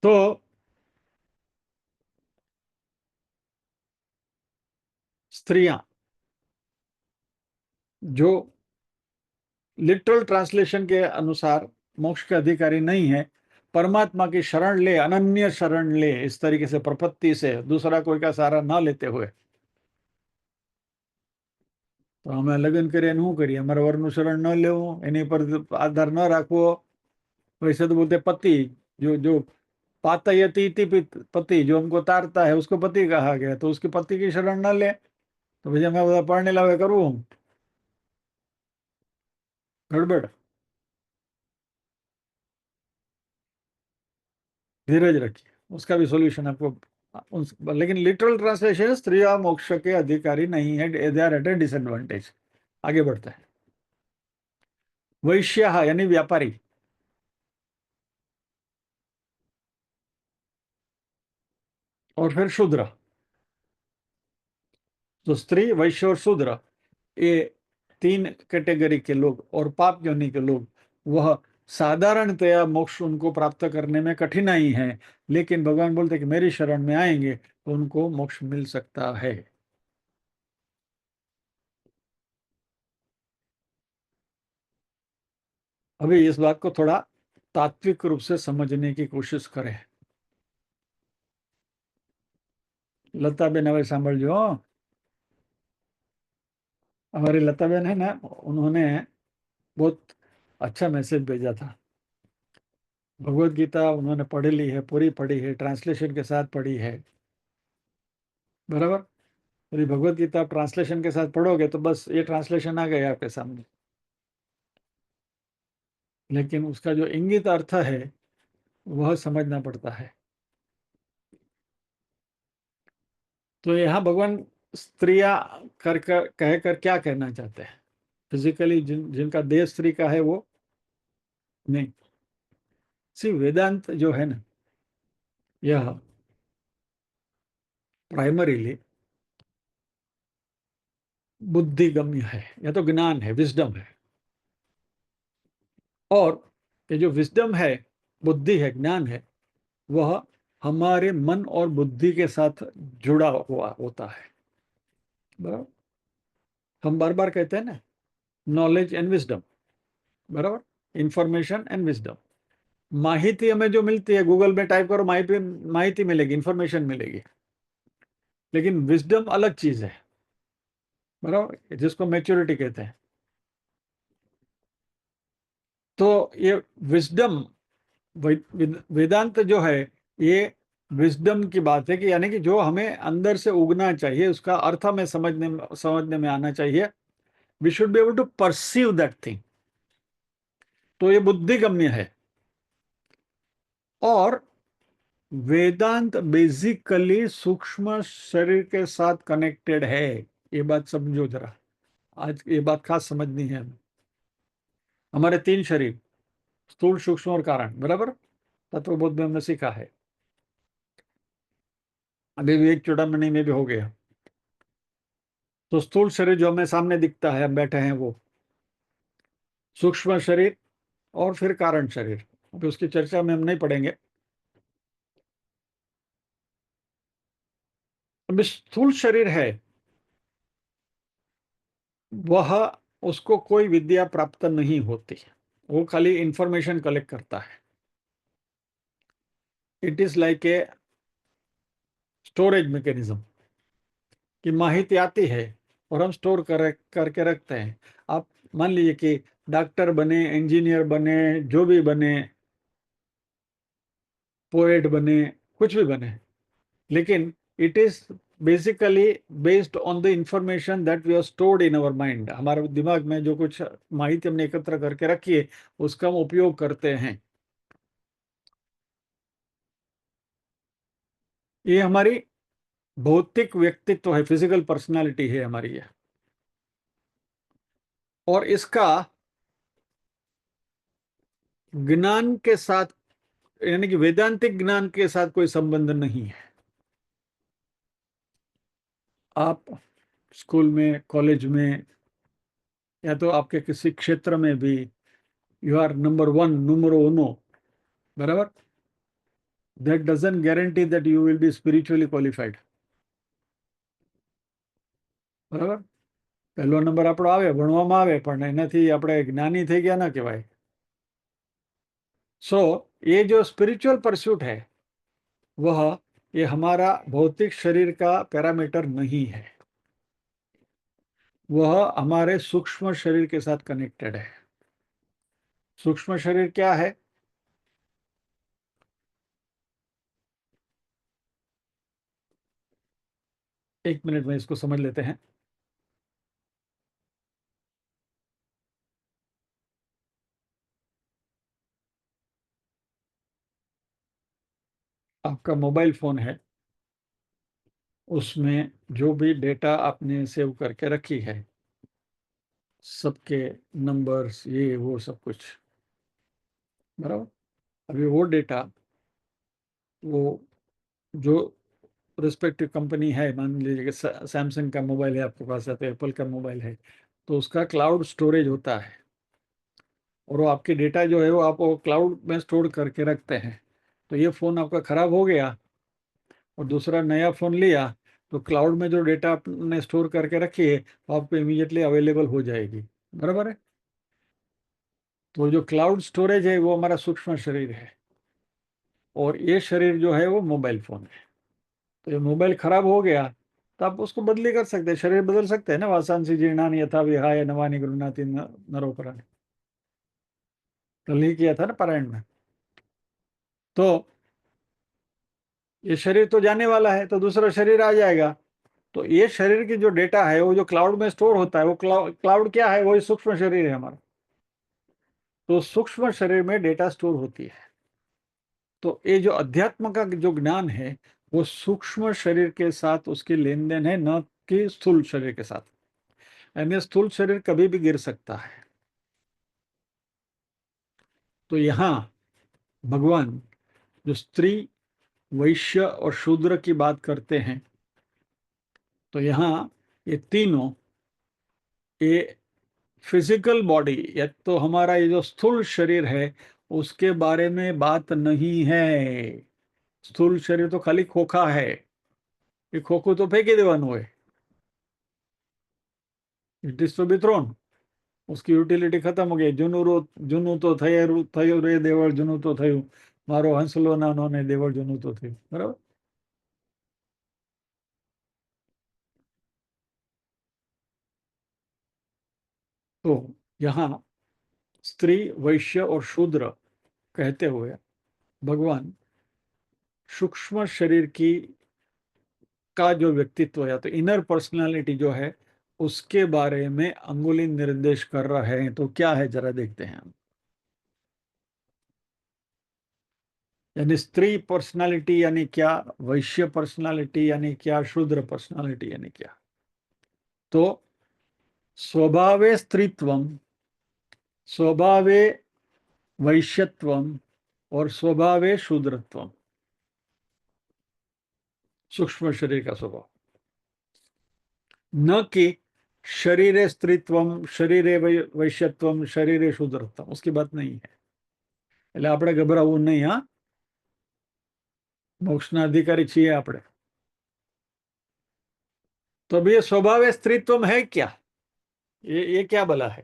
તો स्त्रियां जो लिटरल ट्रांसलेशन के अनुसार मोक्ष के अधिकारी नहीं है, परमात्मा की शरण ले, अनन्य शरण ले, इस तरीके से प्रपत्ति से दूसरा कोई का सहारा ना लेते हुए, तो हमें लगन करिए શું કરીએ? અમારા વરનું શરણ ન લેવું, એની પર આધાર ન રાખવો। वैसे तो बोलते पति, जो जो पातयति इति पति, जो हमको तारता है उसको पति कहा गया, तो उसके पति की शरण न ले, तो भाई मैं બધા પરણે લાવે કરવું गड़बड़। धीरज रखिए, उसका भी सॉल्यूशन आपको लेकिन लिटरल ट्रांसलेशन स्त्रियां मोक्ष के अधिकारी नहीं है, they are at a disadvantage. आगे बढ़ता है। वैश्य यानी व्यापारी, और फिर शूद्र। तो स्त्री वैश्य और शूद्र, ये तीन कैटेगरी के लोग और पाप योनि के लोग, वह साधारणतया मोक्ष उनको प्राप्त करने में कठिनाई है, लेकिन भगवान बोलते कि मेरी शरण में आएंगे तो उनको मोक्ष मिल सकता है। अभी इस बात को थोड़ा तात्विक रूप से समझने की कोशिश करें। लताबेन હવે સાંભળજો। हमारी लताबेन है ना, उन्होंने बहुत अच्छा मैसेज भेजा था। भगवत गीता उन्होंने पढ़ ली है, पूरी पढ़ी है, ट्रांसलेशन के साथ पढ़ी है, बराबर। यदि भगवत गीता ट्रांसलेशन के साथ पढ़ोगे तो बस ये ट्रांसलेशन आ गया आपके सामने, लेकिन उसका जो इंगित अर्थ है वह समझना पड़ता है। तो यहाँ भगवान स्त्रियां कहकर क्या कहना चाहते हैं? फिजिकली जिनका देह स्त्री का है वो नहीं। सी वेदांत जो है ना, यह प्राइमरीली बुद्धिगम्य है, या तो ज्ञान है, विजडम है। और ये जो विजडम है, बुद्धि है, ज्ञान है, वह हमारे मन और बुद्धि के साथ जुड़ा हुआ होता है। बराबर, हम बार बार कहते हैं ना, नॉलेज एंड विजडम, बराबर, इंफॉर्मेशन एंड विजडम। माहिती हमें जो मिलती है, गूगल में टाइप करो, माहिती माहिती मिलेगी, इंफॉर्मेशन मिलेगी, लेकिन विजडम अलग चीज है, बराबर, जिसको मैच्योरिटी कहते हैं। तो ये विजडम, वेदांत जो है, ये विजडम की बात है, कि यानी कि जो हमें अंदर से उगना चाहिए, उसका अर्थ हमें समझने में आना चाहिए। We should be able to perceive that thing. तो ये बुद्धिगम्य है। और वेदांत बेसिकली सूक्ष्म शरीर के साथ कनेक्टेड है। ये बात समझो जरा, आज ये बात खास समझनी है हमें। हमारे 3 शरीर, स्थूल, सूक्ष्म और कारण, बराबर, तत्वबोध में हमने सीखा है। अभी भी 1 चूड़ामणि में भी हो गया। तो स्थूल शरीर जो हमें सामने दिखता है, हम बैठे हैं, वो सूक्ष्म शरीर, और फिर कारण शरीर। अभी उसकी चर्चा में हम नहीं पढ़ेंगे। अब स्थूल शरीर है, वह, उसको कोई विद्या प्राप्त नहीं होती, वो खाली इंफॉर्मेशन कलेक्ट करता है। It is like a storage mechanism, कि माहिती आती है और हम स्टोर करके रखते हैं। आप मान लीजिए कि डॉक्टर बने, इंजीनियर बने, जो भी बने, पोएट बने, कुछ भी बने, लेकिन it is basically based on the information that we are stored in our mind. हमारे दिमाग में जो कुछ माहिती हमने एकत्र करके रखी है, उसका हम उपयोग करते हैं। ये हमारी भौतिक व्यक्तित्व है, फिजिकल पर्सनालिटी है हमारी ये। और इसका ज्ञान के साथ, यानी कि वेदांतिक ज्ञान के साथ कोई संबंध नहीं है। आप स्कूल में, कॉलेज में, या तो आपके किसी क्षेत्र में भी, यू आर नंबर 1, नंबरो उनो, बराबर, that doesn't guarantee that you will be spiritually qualified. બરાબર, પહેલો નંબર આપણો આવે, ભણવામાં આવે, પણ એનાથી આપણે જ્ઞાની થઈ ગયા ના કહેવાય. सो ये जो स्पिरिचुअल परस्यूट है, वह, ये हमारा भौतिक शरीर का पैरामीटर नहीं है, वह हमारे सूक्ष्म शरीर के साथ कनेक्टेड है। सूक्ष्म शरीर क्या है? एक मिनट में इसको समझ लेते हैं। आपका मोबाइल फोन है, उसमें जो भी डेटा आपने सेव करके रखी है, सबके नंबर्स, ये वो सब कुछ, बराबर। अभी वो डेटा, वो जो रिस्पेक्टिव कंपनी है, मान लीजिए कि सैमसंग का मोबाइल है आपके पास, या तो एप्पल का मोबाइल है, तो उसका क्लाउड स्टोरेज होता है, और वो आपकी डेटा जो है वो आप वो क्लाउड में स्टोर करके रखते हैं। तो ये फ़ोन आपका ख़राब हो गया और दूसरा नया फ़ोन लिया, तो क्लाउड में जो डेटा आपने स्टोर करके रखी है, वो आपको इमीडिएटली अवेलेबल हो जाएगी, बराबर है। तो जो क्लाउड स्टोरेज है, वो हमारा सूक्ष्म शरीर है, और ये शरीर जो है वो मोबाइल फ़ोन है। तो ये मोबाइल खराब हो गया, तो आप उसको बदली कर सकते हैं, शरीर बदल सकते हैं ना। वासांसी जीर्णानि यथा विहाय नवानि गृह्णाति नरोपराणि, कल ही किया था ना पारायण में। तो ये शरीर तो जाने वाला है, तो दूसरा शरीर आ जाएगा। तो ये शरीर की जो डेटा है, वो जो क्लाउड में स्टोर होता है, वो क्लाउड क्या है? वही सूक्ष्म शरीर है हमारा। तो सूक्ष्म शरीर में डेटा स्टोर होती है। तो ये जो अध्यात्म का जो ज्ञान है, वो सूक्ष्म शरीर के साथ उसकी लेन देन है, न कि स्थूल शरीर के साथ। यानी स्थूल शरीर कभी भी गिर सकता है। तो यहाँ भगवान जो स्त्री, वैश्य और शूद्र की बात करते हैं, तो यहाँ ये तीनों ये फिजिकल बॉडी, या तो हमारा ये जो स्थूल शरीर है उसके बारे में बात नहीं है। स्थूल शरीर तो खाली खोखा है, ये खोखू तो फेंकी देवानु है, it is to be thrown. उसकी યુટિલિટી ખતમ हो गई। જૂનું તો થયું રે દેવળ જૂનું તો થયું, મારો હંસલો નાનો ને દેવળ જૂનું તો થયું, બરાબર। तो यहाँ स्त्री, वैश्य और शूद्र कहते हुए भगवान सूक्ष्म शरीर की का जो व्यक्तित्व है, तो इनर पर्सनालिटी जो है उसके बारे में अंगुली निर्देश कर रहे हैं। तो क्या है जरा देखते हैं हम। यानी स्त्री पर्सनालिटी यानी क्या, वैश्य पर्सनालिटी यानी क्या, शूद्र पर्सनालिटी यानी क्या। तो स्वभावे स्त्रीत्वम, स्वभावे वैश्यत्वम और स्वभावे शूद्रत्वम, सूक्ष्म शरीर का स्वभाव। न कि शरीरे स्त्रीत्वम, शरीरे वैश्यत्वम, शरीरे शूद्रत्वम, उसकी बात नहीं है। એટલે આપણે ગભરાવું નહીં, હા, મોક્ષના અધિકારી છીએ આપણે। तो अब ये स्वभाव स्त्रीत्व है क्या, ये क्या भला है,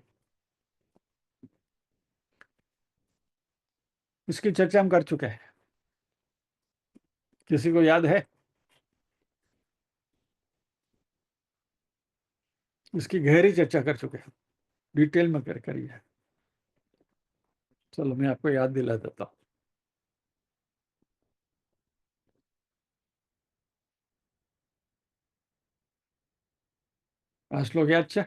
इसकी चर्चा हम कर चुके हैं। किसी को याद है? इसकी गहरी चर्चा कर चुके हैं, डिटेल में करी है। चलो मैं आपको याद दिला देता हूं। आ श्लोक याद है?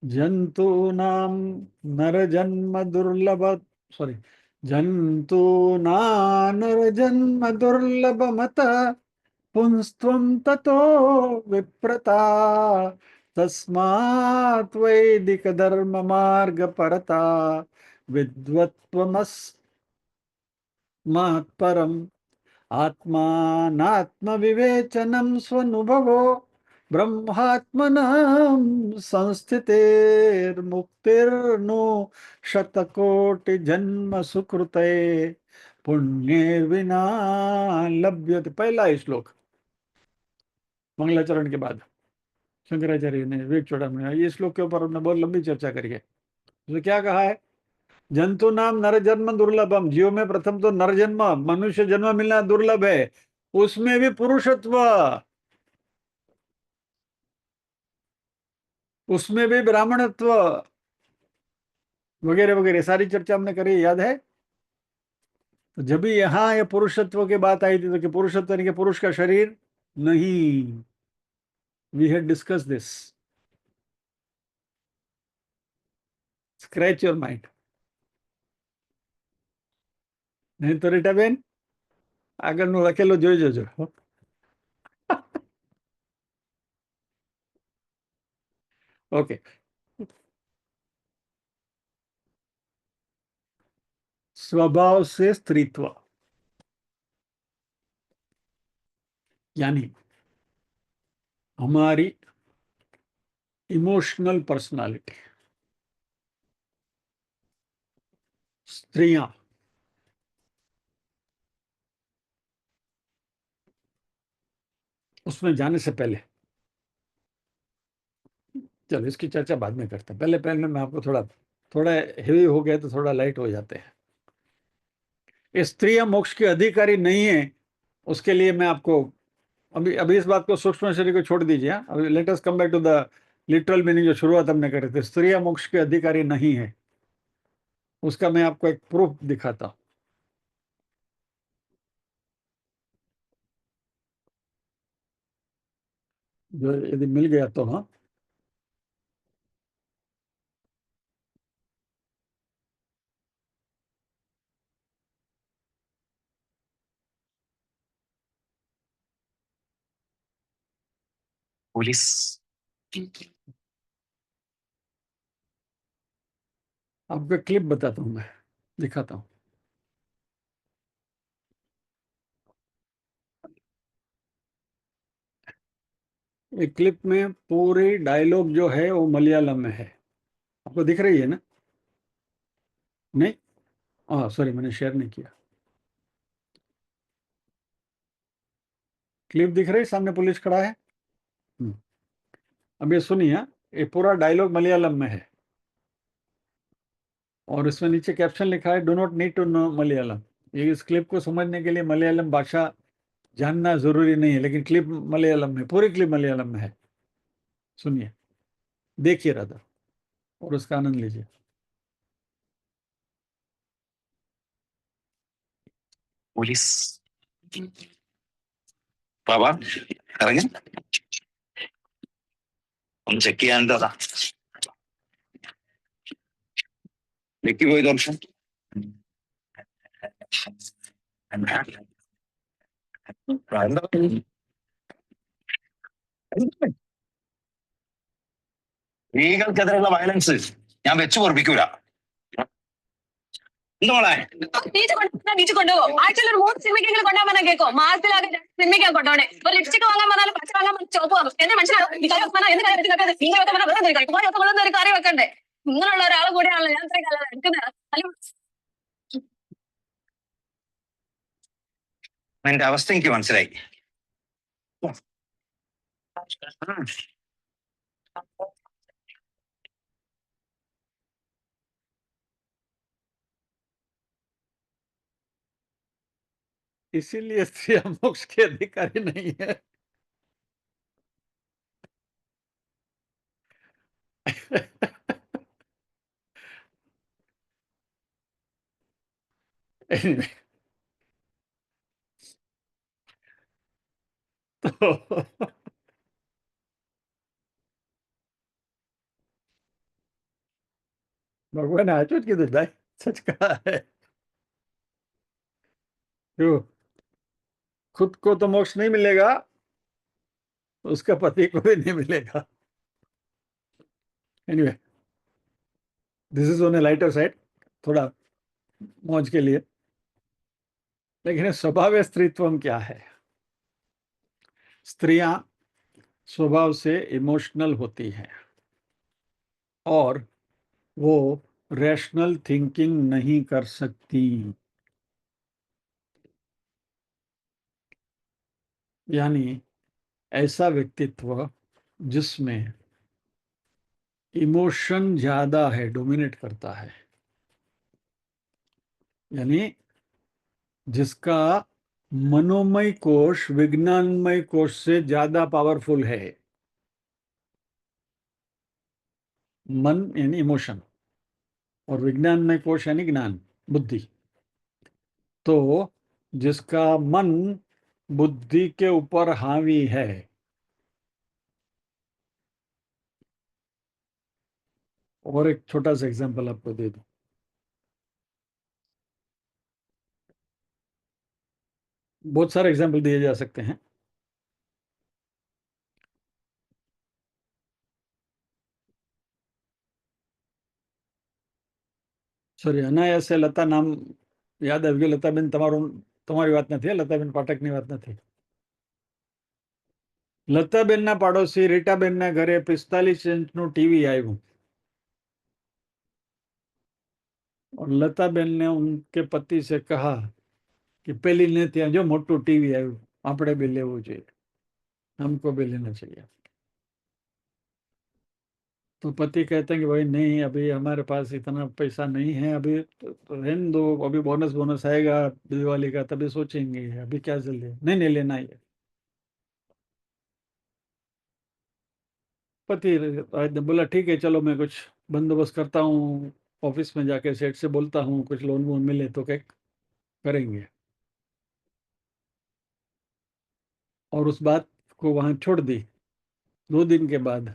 जंतूनां नरजन्म दुर्लभ, सॉरी, जंतूना नरजन्म दुर्लभमत पुंस्त्वं ततो विप्रता तस्मात् वैदिक धर्म मार्ग परता विद्वत्वमस्मात् परम आत्मानात्म विवेचनम स्वनुभवो ब्रह्मात्मनां संस्थितेर्मुक्तिर्नो शतकोटि जन्म सुकृते पुण्य विना लभ्यते। पहला ही श्लोक मंगलाचरण के बाद शंकराचार्य ने विवेक चूड़ामणि, ये श्लोक के ऊपर हमने बहुत लंबी चर्चा करी है। तो क्या कहा है? जंतु नाम नर जन्म दुर्लभम, जीव में प्रथम तो नर जन्म, मनुष्य जन्म मिलना दुर्लभ है, उसमें भी पुरुषत्व, उसमें भी ब्राह्मणत्व, वगैरह वगैरह सारी चर्चा हमने करी, याद है? तो जब भी यहाँ ये पुरुषत्व की बात आई थी तो कि पुरुषत्व यानी कि पुरुष का शरीर नहीं। We had discuss this, scratch your mind. नहीं तो રીટાબેન આગળનું લખેલું જોઈ જજો। ओके, स्वभाव से स्त्रीत्व यानी हमारी इमोशनल पर्सनालिटी, स्त्रियां उसमें जाने से पहले, चलो इसकी चर्चा बाद में करते हैं। पहले पहले मैं आपको थोड़ा थोड़ा हेवी हो गया तो थोड़ा लाइट हो जाते हैं। ये स्त्रियां मोक्ष की अधिकारी नहीं है, उसके लिए मैं आपको अभी अभी इस बात को, सूक्ष्म शरीर को छोड़ दीजिए। हाँ? अभी let us come back to the literal meaning, जो शुरुआत हमने करी थी। स्त्रियां मोक्ष के अधिकारी नहीं है, उसका मैं आपको एक प्रूफ दिखाता हूं। जो यदि मिल गया तो, हाँ, पुलिस। आपको क्लिप बताता हूं, मैं दिखाता हूं। एक क्लिप में पूरी डायलॉग जो है वो मलयालम में है, आपको दिख रही है ना? नहीं, हाँ सॉरी, मैंने शेयर नहीं किया। क्लिप दिख रही, सामने पुलिस खड़ा है। अब ये सुनिए, ये पूरा डायलॉग मलयालम में है और इसमें नीचे कैप्शन लिखा है, do not need to know Malayalam. ये इस क्लिप को समझने के लिए मलयालम भाषा जानना जरूरी नहीं है, लेकिन क्लिप मलयालम में, पूरी क्लिप मलयालम में है। सुनिए, देखिए राधा, और उसका आनंद लीजिए। പോലീസ് ബാബാ ഇറങ്ങി ഒന്ന് ചെക്ക് ചെയ്യാനുള്ളതാ. ഡിക്കി പോയി ദർശൻ സ്ത്രീകൾക്കെതിരെയുള്ള വയലൻസ് ഞാൻ വെച്ചു പൊറപ്പിക്കൂല. എന്തുമോളെ ബീച്ച് കൊണ്ടുപോകും. ആഴ്ചയിൽ ഒരു 3 സിനിമയ്ക്കെങ്കിലും കൊണ്ടുപോകാൻ പറഞ്ഞാൽ കേൾക്കോ? മാസത്തിലാകെ സിനിമയ്ക്കാണ് കൊണ്ടുപോകണേ. ഒരു ലിപ്സ്റ്റിക് വാങ്ങാൻ പറഞ്ഞാലും പച്ച വാങ്ങാൻ പറഞ്ഞാൽ ചുവപ്പ് വാങ്ങും. എന്റെ മനസ്സിലാവും ഈ കറി വെക്കാൻ എന്ത് കറി വെക്കുന്നത്? മീൻ വെക്കാൻ പറഞ്ഞാൽ വെറുതെ കറി കുമാരി വെക്കാൻ ഒരു കറി വെക്കണ്ടേ? ഇങ്ങനെയുള്ള ഒരാൾ കൂടിയാണല്ലോ ഞാൻ ഇത്രയും കാലം എടുക്കുന്നത്. എന്റെ അവസ്ഥ എനിക്ക് മനസ്സിലായി. इसीलिए स्त्रियां मोक्ष के अधिकारी नहीं है। Anyway, तो भगवान ने आचुत की भाई सच कहा है। क्यों? खुद को तो मोक्ष नहीं मिलेगा, उसका पति को भी नहीं मिलेगा। Anyway, this is on A lighter side, थोड़ा मौज के लिए। लेकिन स्वभाव स्त्रीत्व क्या है? स्त्रियां स्वभाव से इमोशनल होती हैं और वो रैशनल थिंकिंग नहीं कर सकती। यानी ऐसा व्यक्तित्व जिसमें इमोशन ज्यादा है, डोमिनेट करता है, यानी जिसका मनोमय कोश विज्ञानमय कोश से ज्यादा पावरफुल है। मन यानी इमोशन और विज्ञानमय कोश यानी ज्ञान, बुद्धि। तो जिसका मन बुद्धि के ऊपर हावी है, और एक छोटा सा एग्जांपल आपको दे दूं। बहुत सारे एग्जांपल दिए जा सकते हैं। सॉरी, अनायास से लता नाम याद આવી ગયું। લતાબેન, તમારી વાત નથી, લતાબેન પાઠકની વાત નથી। લતાબેનના પાડોશી રીટાબેનના ઘરે 45 ઇંચનું ટીવી આવ્યું और लताबेन ने उनके पति से कहा कि पहली ने ત્યાં जो मोटू टीवी આવ્યું, આપણે भी लेવું જોઈએ, हमको भी लेना चाहिए। तो पति कहते हैं कि भाई नहीं, अभी हमारे पास इतना पैसा नहीं है, अभी तो रहने दो, अभी बोनस बोनस आएगा दिवाली का, तभी सोचेंगे, अभी क्या जल्दी, नहीं नहीं लेना ही है। पति बोला ठीक है, चलो मैं कुछ बंदोबस्त करता हूँ, ऑफिस में जाके सेठ से बोलता हूँ, कुछ लोन वोन मिले तो क्या करेंगे। और उस बात को वहां छोड़ दी। 2 दिन के बाद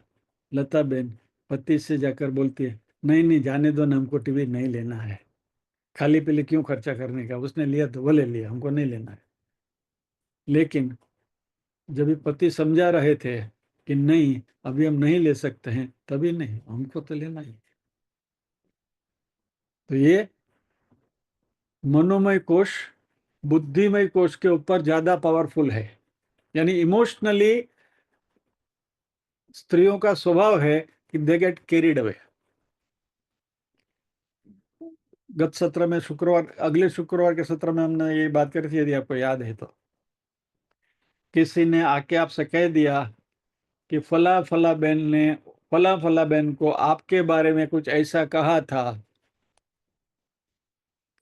लता बेन पति से जाकर बोलती है, नहीं नहीं जाने दो ना, हमको टीवी नहीं लेना है, खाली पीली क्यों खर्चा करने का, उसने लिया तो वो ले लिया, हमको नहीं लेना है। लेकिन जब ये पति समझा रहे थे कि नहीं अभी हम नहीं ले सकते हैं, तभी नहीं, हमको तो लेना ही। तो ये मनोमय कोश बुद्धिमय कोश के ऊपर ज्यादा पावरफुल है, यानी इमोशनली स्त्रियों का स्वभाव है कि दे गेट कैरिड अवे। गत सत्र में शुक्रवार, अगले शुक्रवार के सत्र में हमने ये बात करी थी, यदि आपको याद है तो। किसी ने आके आपसे कह दिया कि फला फला बहन ने फला फला बहन को आपके बारे में कुछ ऐसा कहा था,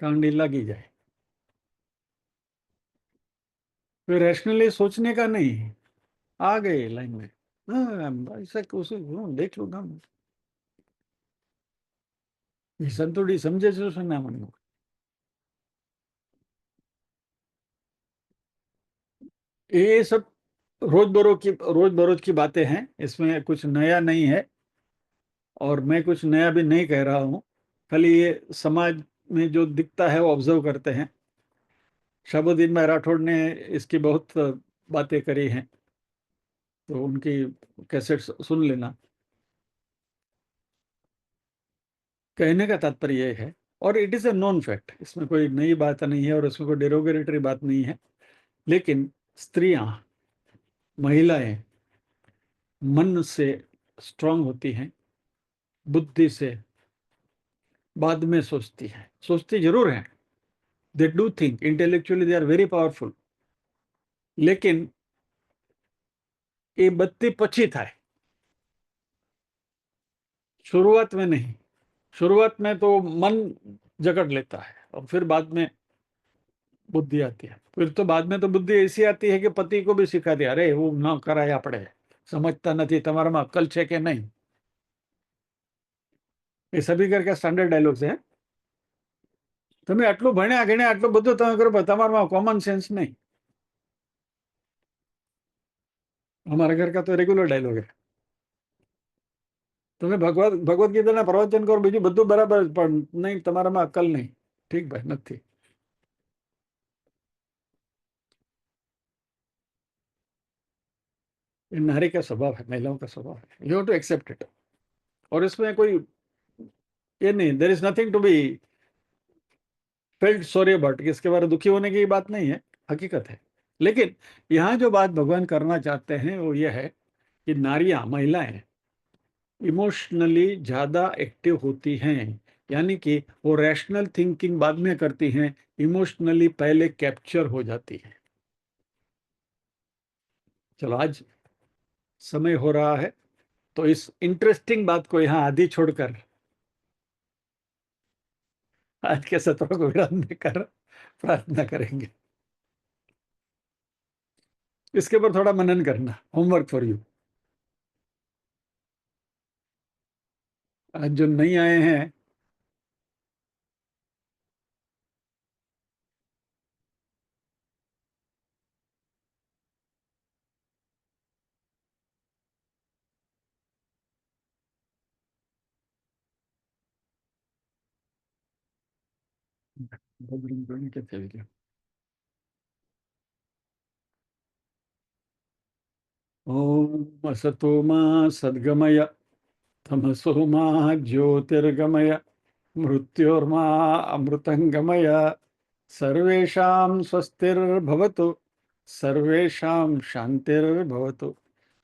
कांडी लगी जाए। फिर रैशनली सोचने का नहीं, आ गए लाइन में, हाँ ऐसा उसे देख लो ना, संतुड़ी समझे छो सोनामणि। ये सब रोज बरोज की बातें हैं, इसमें कुछ नया नहीं है और मैं कुछ नया भी नहीं कह रहा हूँ। खाली ये समाज में जो दिखता है वो ऑब्जर्व करते हैं। शहाबुद्दीन भाई राठौड़ ने इसकी बहुत बातें करी हैं, तो उनकी कैसेट सुन लेना। कहने का तात्पर्य ये है, और it is a non fact, इसमें कोई नई बात नहीं है और इसमें कोई डेरोगेटरी बात नहीं है, लेकिन स्त्रियां, महिलाएं मन से स्ट्रांग होती हैं, बुद्धि से बाद में सोचती हैं, सोचती जरूर हैं, they do think intellectually, they are very powerful, लेकिन ये बत्ती पछी था, शुरुआत में नहीं। शुरुआत में तो मन जकड़ लेता है और फिर बाद में बुद्धि आती है। फिर तो बाद में तो बुद्धि ऐसी आती है कि पति को भी सिखा दिया, अरे वो न कराया पड़े, समझता नहीं, તમારામાં अक्ल છે કે नहीं। ये सभी करके स्टैंडर्ड डायलॉग्स है। તમે આટલું ભણ્યા ગણ્યા આટલું બધું તમે કરો, તમારામાં कॉमन सेंस नहीं। हमारे घर का तो रेगुलर डायलॉग है, તમે ભગવદ ગીતાના પ્રવચન કરો, બીજું બધું બરાબર, પણ નહીં, તમારામાં અક્કલ નહીં। ठीक भाई, નથી। ये नारी का स्वभाव है, महिलाओं का स्वभाव है, you have to accept it. और इसमें कोई ये नहीं, there is nothing to be felt sorry about, इसके बारे में दुखी होने की बात नहीं है, हकीकत है। लेकिन यहाँ जो बात भगवान करना चाहते हैं वो ये है कि नारियां, महिलाएं इमोशनली ज़्यादा एक्टिव होती हैं, यानी कि वो रैशनल थिंकिंग बाद में करती हैं, इमोशनली पहले कैप्चर हो जाती हैं। चलो, आज समय हो रहा है, तो इस इंटरेस्टिंग बात को यहाँ आधी छोड़कर आज के सत्र को विराम देकर प्रार्थना करेंगे। इसके ऊपर थोड़ा मनन करना, होमवर्क फॉर यू। आज जो नहीं आए हैं, ओम असतो मा सद्गमय तमसो मा ज्योतिर्गमय मृत्योर्मा अमृतंगमय। सर्वेषां स्वस्तिर्भवतु, सर्वेषां शान्तिर्भवतु,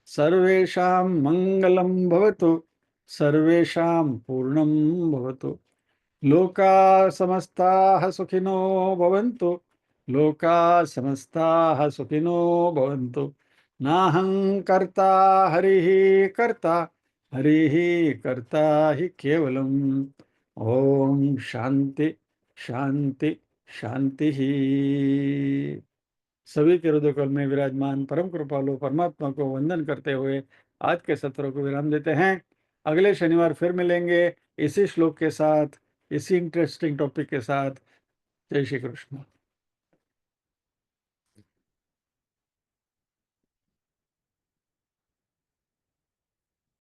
सर्वेषां मङ्गलं भवतु, सर्वेषां पूर्णं भवतु। लोका समस्ताः सुखिनो भवन्तु, लोका समस्ताः सुखिनो भवन्तु। नाहं कर्ता हरिः कर्ता, हरिः कर्ता हि केवलम्। ओम शांति शांति शांति ही। सभी के हृदय कल में विराजमान परम कृपालु परमात्मा को वंदन करते हुए आज के सत्र को विराम देते हैं। अगले शनिवार फिर मिलेंगे इसी श्लोक के साथ, इसी इंटरेस्टिंग टॉपिक के साथ। जय श्री कृष्ण।